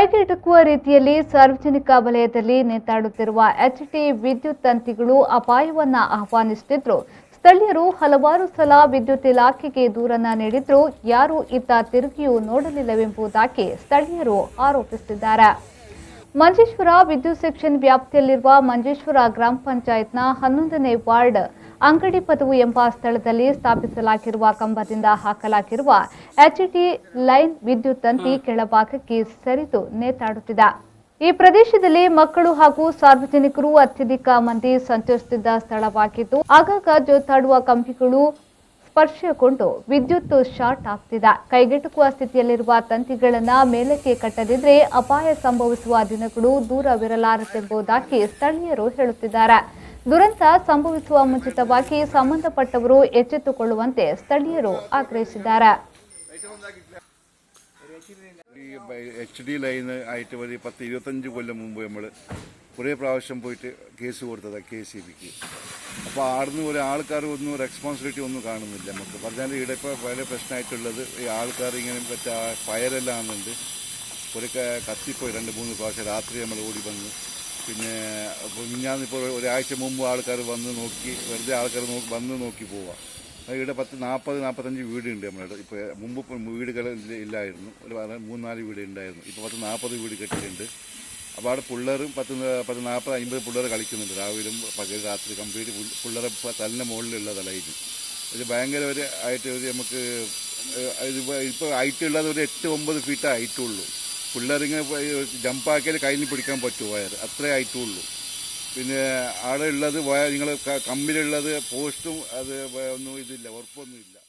ಕೈಗೆಟುಕುವ ರೀತಿಯಲ್ಲಿ ಸಾರ್ವಜನಿಕ ವಲಯದಲ್ಲಿ ನೇತಾಡುತ್ತಿರುವ ಎಚ್ಟಿ ವಿದ್ಯುತ್ ತಂತಿಗಳು ಅಪಾಯವನ್ನ ಆಹ್ವಾನಿಸುತ್ತಿದ್ರು. ಸ್ಥಳೀಯರು ಹಲವಾರು ಸಲ ವಿದ್ಯುತ್ ಇಲಾಖೆಗೆ ದೂರನ್ನ ನೀಡಿದ್ರು. ಯಾರೂ ಇತ್ತ ತಿರುಗಿಯೂ ನೋಡಲಿಲ್ಲವೆಂಬುದಾಗಿ ಸ್ಥಳೀಯರು ಆರೋಪಿಸಿದ್ದಾರೆ. ಮಂಜೇಶ್ವರ ವಿದ್ಯುತ್ ಸೆಕ್ಷನ್ ವ್ಯಾಪ್ತಿಯಲ್ಲಿರುವ ಮಂಜೇಶ್ವರ ಗ್ರಾಮ ಪಂಚಾಯತ್ನ 11ನೇ ವಾರ್ಡ್ ಅಂಗಡಿ ಪದವು ಎಂಬ ಸ್ಥಳದಲ್ಲಿ ಸ್ಥಾಪಿಸಲಾಗಿರುವ ಕಂಬದಿಂದ ಹಾಕಲಾಗಿರುವ ಎಚ್ಟಿ ಲೈನ್ ವಿದ್ಯುತ್ ತಂತಿ ಕೆಳಭಾಗಕ್ಕೆ ಸರಿದು ನೇತಾಡುತ್ತಿದೆ. ಈ ಪ್ರದೇಶದಲ್ಲಿ ಮಕ್ಕಳು ಹಾಗೂ ಸಾರ್ವಜನಿಕರು ಅತ್ಯಧಿಕ ಮಂದಿ ಸಂಚರಿಸುತ್ತಿದ್ದ ಸ್ಥಳವಾಗಿದ್ದು, ಆಗಾಗ ಜೋತಾಡುವ ಕಂಬಿಗಳು ಸ್ಪರ್ಶಗೊಂಡು ವಿದ್ಯುತ್ ಶಾರ್ಟ್ ಆಗ್ತಿದೆ. ಕೈಗೆಟುಕುವ ಸ್ಥಿತಿಯಲ್ಲಿರುವ ತಂತಿಗಳನ್ನು ಮೇಲಕ್ಕೆ ಕಟ್ಟದಿದ್ರೆ ಅಪಾಯ ಸಂಭವಿಸುವ ದಿನಗಳು ದೂರವಿರಲಾರದೆಂಬುದಾಗಿ ಸ್ಥಳೀಯರು ಹೇಳುತ್ತಿದ್ದಾರೆ. ದುರಂತ ಸಂಭವಿಸುವ ಮುಂಚಿತವಾಗಿ ಸಂಬಂಧಪಟ್ಟವರು ಎಚ್ಚೆತ್ತುಕೊಳ್ಳುವಂತೆ ಸ್ಥಳೀಯರು ಆಗ್ರಹಿಸಿದ್ದಾರೆ. HD ലൈൻ ആയിട്ട് ഒരു 10-25 കൊല്ലം മുമ്പ് നമ്മൾ കുറേ പ്രാവശ്യം പോയിട്ട് കേസ് കൊടുത്തതാണ് KCBക്ക്. അപ്പോൾ ആടുന്ന് ഒരു ആൾക്കാർ ഒന്നും റെസ്പോൺസിബിലിറ്റി ഒന്നും കാണുന്നില്ല. നമുക്ക് പറഞ്ഞാൽ ഇവിടെ ഇപ്പോൾ വളരെ പ്രശ്നമായിട്ടുള്ളത് ഈ ആൾക്കാർ ഇങ്ങനെ മറ്റേ ഫയറെല്ലാം ആകുന്നുണ്ട്. ഒരു കത്തിപ്പോയി 2-3 പ്രാവശ്യം രാത്രി നമ്മൾ ഓടി വന്ന്. പിന്നെ അപ്പോൾ ഞാനിപ്പോൾ ഒരാഴ്ച മുമ്പ് ആൾക്കാർ വന്ന് നോക്കി, വെറുതെ ആൾക്കാർ വന്ന് നോക്കി പോവാം. ഇവിടെ 40-45 വീടുണ്ട് നമ്മളുടെ. ഇപ്പോൾ മുമ്പ് വീടുകൾ ഇല്ലായിരുന്നു, ഒരു 3-4 വീട് ഉണ്ടായിരുന്നു. ഇപ്പോൾ 40 വീട് കെട്ടിയിട്ടുണ്ട്. അപ്പോൾ അവിടെ പിള്ളേരും 40-50 പിള്ളേർ കളിക്കുന്നുണ്ട്. രാവിലും പകൽ രാത്രി കംപ്ലീറ്റ് പിള്ളേരെ തലിൻ്റെ മുകളിലുള്ളതാണ് ലൈറ്റ്. ഇത് ഭയങ്കര ഒരു ആയിട്ട് ഒരു നമുക്ക് ഇപ്പോൾ ഹൈറ്റ് ഉള്ളത് ഒരു 8-9 ഫീറ്റ് ഹൈറ്റുള്ളൂ. പിള്ളേരിങ്ങനെ ജമ്പാക്കിയാൽ കയ്യിൽ പിടിക്കാൻ പറ്റുമോ? വയർ അത്രേ ഹൈറ്റുള്ളൂ. പിന്നെ അവിടെ ഉള്ളത് നിങ്ങൾ കമ്പിലുള്ളത് പോസ്റ്റും അത് ഒന്നും ഇതില്ല, ഉറപ്പൊന്നുമില്ല.